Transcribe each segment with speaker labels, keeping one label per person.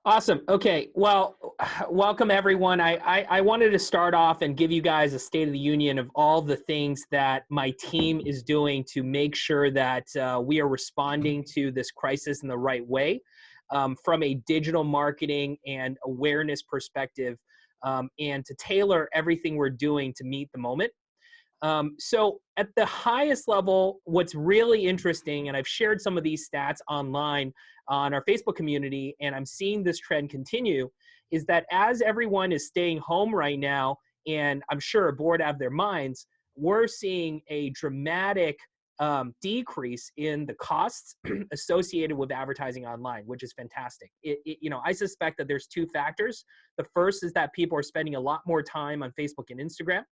Speaker 1: Awesome. Okay. Well, welcome everyone. I wanted to start off and give you guys a state of the union of all the things that my team is doing to make sure that we are responding to this crisis in the right way, from a digital marketing and awareness perspective, and to tailor everything we're doing to meet the moment. So at the highest level, what's really interesting, and I've shared some of these stats online on our Facebook community, and I'm seeing this trend continue, is that as everyone is staying home right now, and I'm sure are bored out of their minds, we're seeing a dramatic decrease in the costs associated with advertising online, which is fantastic. I suspect that there's two factors. The first is that people are spending a lot more time on Facebook and Instagram.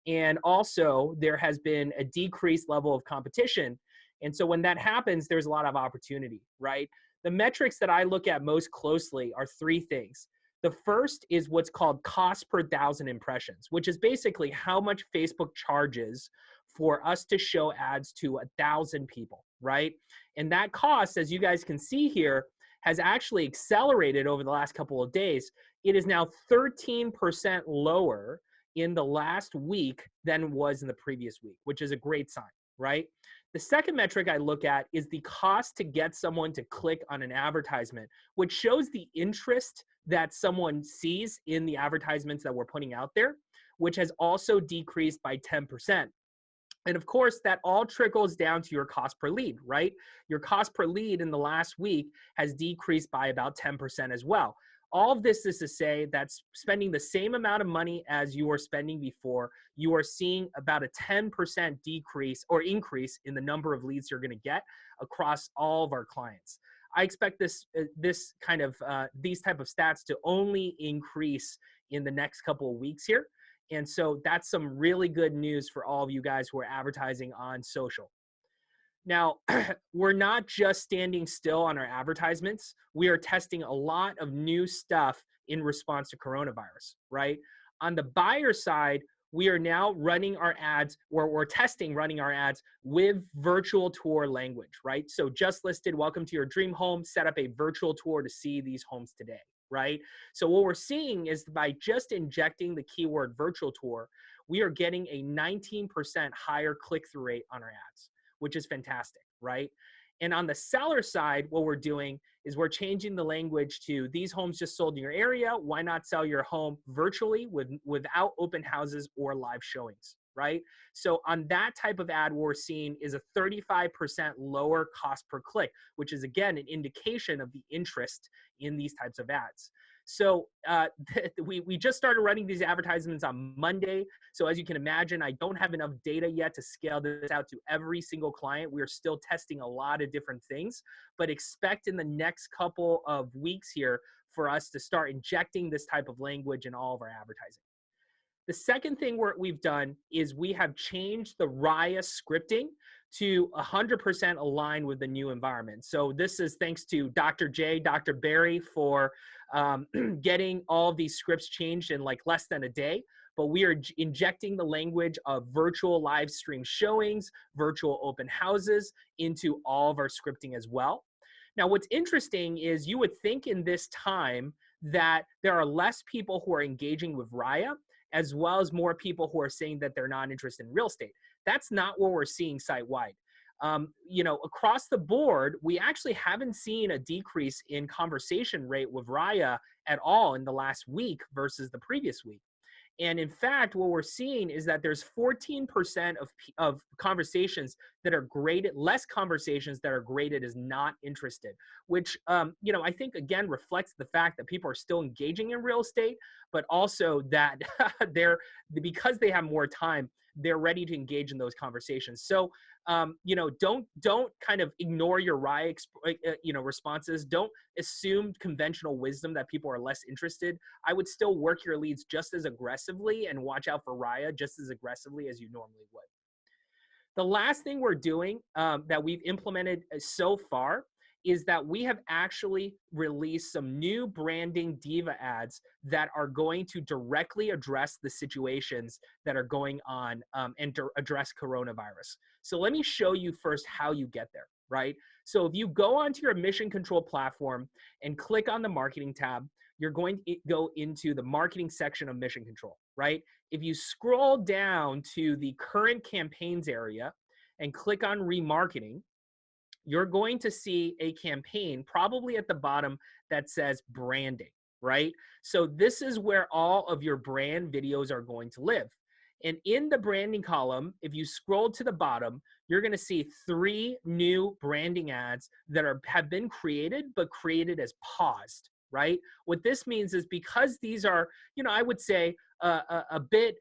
Speaker 1: And also, there has been a decreased level of competition. And so when that happens, there's a lot of opportunity, right? The metrics that I look at most closely are three things. The first is what's called cost per thousand impressions, which is basically how much Facebook charges for us to show ads to 1,000 people, right? And that cost, as you guys can see here, has actually accelerated over the last couple of days. It is now 13% lower in the last week than was in the previous week, which is a great sign, right? The second metric I look at is the cost to get someone to click on an advertisement, which shows the interest that someone sees in the advertisements that we're putting out there, which has also decreased by 10%. And of course, that all trickles down to your cost per lead, right? Your cost per lead in the last week has decreased by about 10% as well. All of this is to say that spending the same amount of money as you were spending before, you are seeing about a 10% decrease or increase in the number of leads you're going to get across all of our clients. I expect these type of stats to only increase in the next couple of weeks here. And so that's some really good news for all of you guys who are advertising on social. Now, we're not just standing still on our advertisements. We are testing a lot of new stuff in response to coronavirus, right? On the buyer side, we are now running our ads, or we're testing running our ads with virtual tour language, right? So just listed, welcome to your dream home, set up a virtual tour to see these homes today, right? So what we're seeing is by just injecting the keyword virtual tour, we are getting a 19% higher click-through rate on our ads, which is fantastic, right? And on the seller side, what we're doing is we're changing the language to these homes just sold in your area. Why not sell your home virtually without open houses or live showings, right? So on that type of ad, what we're seeing is a 35% lower cost per click, which is again an indication of the interest in these types of ads. So we just started running these advertisements on Monday. So as you can imagine, I don't have enough data yet to scale this out to every single client. We are still testing a lot of different things, but expect in the next couple of weeks here for us to start injecting this type of language in all of our advertising. The second thing we've done is we have changed the Riya scripting to 100% align with the new environment. So this is thanks to Dr. J, Dr. Barry for getting all of these scripts changed in like less than a day. But we are injecting the language of virtual live stream showings, virtual open houses into all of our scripting as well. Now, what's interesting is you would think in this time that there are less people who are engaging with Riya, as well as more people who are saying that they're not interested in real estate. That's not what we're seeing site-wide. Across the board, we actually haven't seen a decrease in conversation rate with Riya at all in the last week versus the previous week. And in fact, what we're seeing is that there's 14% of conversations that are graded, less conversations that are graded as not interested, which, I think, again, reflects the fact that people are still engaging in real estate, but also that because they have more time, they're ready to engage in those conversations. So, don't kind of ignore your Riya, responses. Don't assume conventional wisdom that people are less interested. I would still work your leads just as aggressively and watch out for Riya just as aggressively as you normally would. The last thing we're doing that we've implemented so far is that we have actually released some new branding diva ads that are going to directly address the situations that are going on and to address coronavirus. So let me show you first how you get there. right? So if you go onto your mission control platform and click on the marketing tab, you're going to go into the marketing section of mission control, right? If you scroll down to the current campaigns area and click on remarketing, you're going to see a campaign probably at the bottom that says branding, right? So this is where all of your brand videos are going to live. And in the branding column, if you scroll to the bottom, you're going to see 3 new branding ads that have been created, but created as paused, right? What this means is because these are, I would say a bit,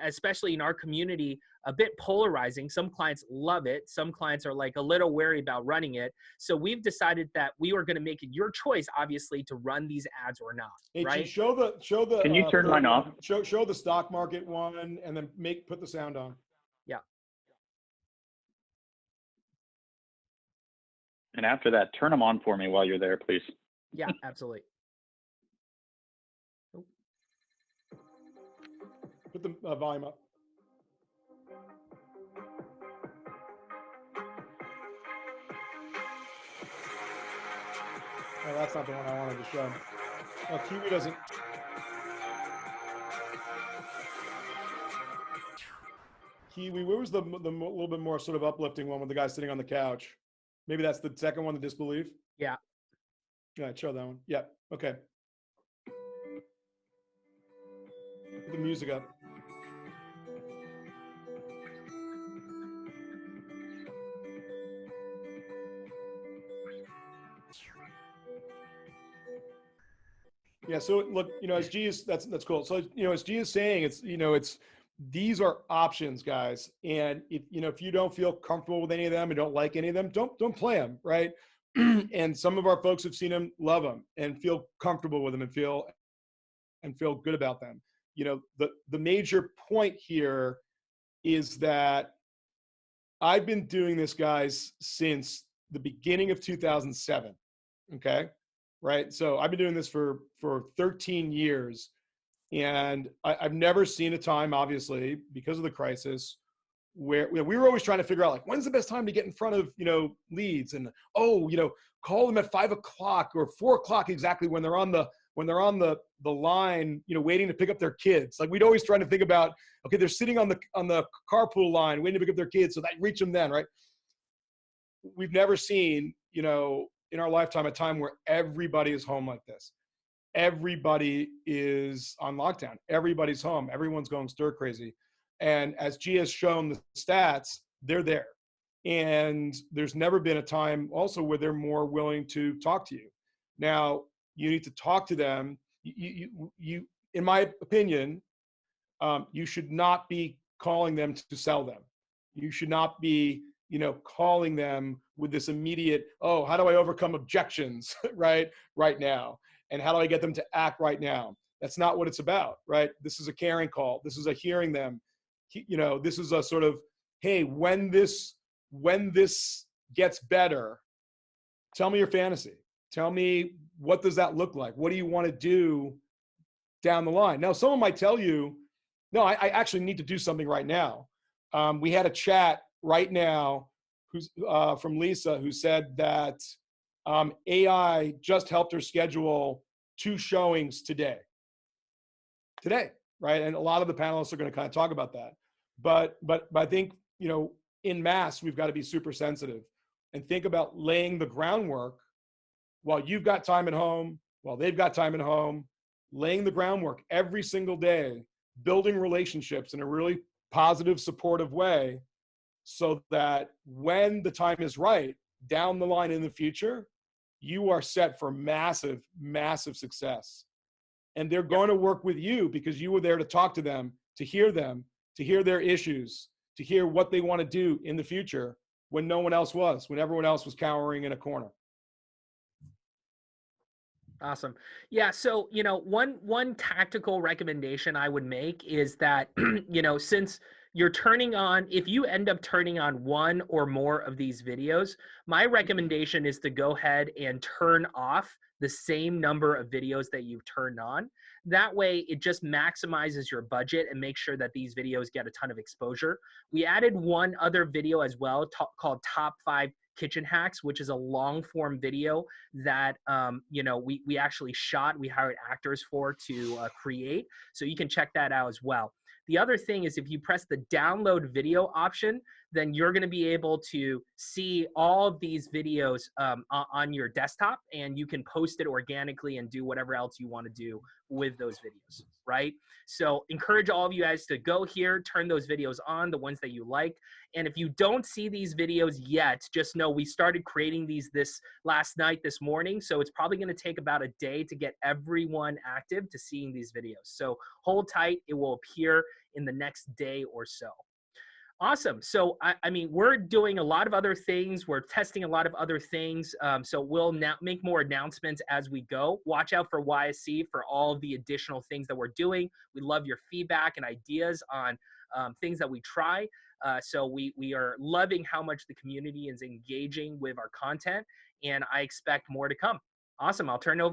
Speaker 1: especially in our community, a bit polarizing. Some clients love it. Some clients are like a little wary about running it. So we've decided that we are going to make it your choice, obviously, to run these ads or not.
Speaker 2: Hey,
Speaker 1: right?
Speaker 2: G, show the.
Speaker 3: Can you turn mine off?
Speaker 2: Show the stock market one, and then put the sound on.
Speaker 1: Yeah.
Speaker 3: And after that, turn them on for me while you're there, please.
Speaker 1: Yeah, absolutely.
Speaker 2: Put the volume up. Oh, that's not the one I wanted to show. Oh, Kiwi doesn't. Kiwi, where was the little bit more sort of uplifting one with the guy sitting on the couch? Maybe that's the second one, the disbelief?
Speaker 1: Yeah.
Speaker 2: Yeah, show that one. Yeah, okay. Put the music up. Yeah, so look, as G is, that's cool. So, as G is saying, it's these are options, guys. And if you don't feel comfortable with any of them and don't like any of them, don't play them, right? And some of our folks have seen them, love them, and feel comfortable with them and feel good about them. The major point here is that I've been doing this, guys, since the beginning of 2007. Okay. Right. So I've been doing this for 13 years, and I've never seen a time, obviously, because of the crisis, where we were always trying to figure out, like, when's the best time to get in front of, leads, and, call them at 5 o'clock or 4 o'clock, exactly when they're on the line, waiting to pick up their kids. Like, we'd always try to think about, okay, they're sitting on the carpool line waiting to pick up their kids, so that reach them then, right? We've never seen, in our lifetime, a time where everybody is home like this. Everybody is on lockdown. Everybody's home. Everyone's going stir crazy. And as G has shown the stats, they're there. And there's never been a time also where they're more willing to talk to you. Now, you need to talk to them. You in my opinion, you should not be calling them to sell them. You should not be calling them with this immediate, oh, how do I overcome objections right now? And how do I get them to act right now? That's not what it's about, right? This is a caring call. This is a hearing them. This is a sort of, hey, when this gets better, tell me your fantasy. Tell me, what does that look like? What do you want to do down the line? Now, someone might tell you, no, I actually need to do something right now. We had a chat right now who's from Lisa, who said that AI just helped her schedule 2 showings today, right? And a lot of the panelists are going to kind of talk about that. But I think, in mass, we've got to be super sensitive and think about laying the groundwork while you've got time at home, while they've got time at home, laying the groundwork every single day, building relationships in a really positive, supportive way, so that when the time is right, down the line in the future, you are set for massive, massive success. And they're going to work with you because you were there to talk to them, to hear their issues, to hear what they want to do in the future when no one else was, when everyone else was cowering in a corner.
Speaker 1: Awesome. Yeah. So, one tactical recommendation I would make is that, since you're turning on, if you end up turning on one or more of these videos, my recommendation is to go ahead and turn off the same number of videos that you've turned on. That way, it just maximizes your budget and makes sure that these videos get a ton of exposure. We added one other video as well called Top 5 kitchen hacks, which is a long form video that, we actually shot, we hired actors for to create. So you can check that out as well. The other thing is if you press the download video option, then you're going to be able to see all of these videos on your desktop, and you can post it organically and do whatever else you want to do with those videos, right? So encourage all of you guys to go here, turn those videos on, the ones that you like. And if you don't see these videos yet, just know we started creating these this morning. So it's probably going to take about a day to get everyone active to seeing these videos. So hold tight. It will appear in the next day or so. Awesome. So, I mean, we're doing a lot of other things. We're testing a lot of other things. So we'll now make more announcements as we go. Watch out for YSC for all of the additional things that we're doing. We love your feedback and ideas on things that we try. So we are loving how much the community is engaging with our content, and I expect more to come. Awesome. I'll turn it over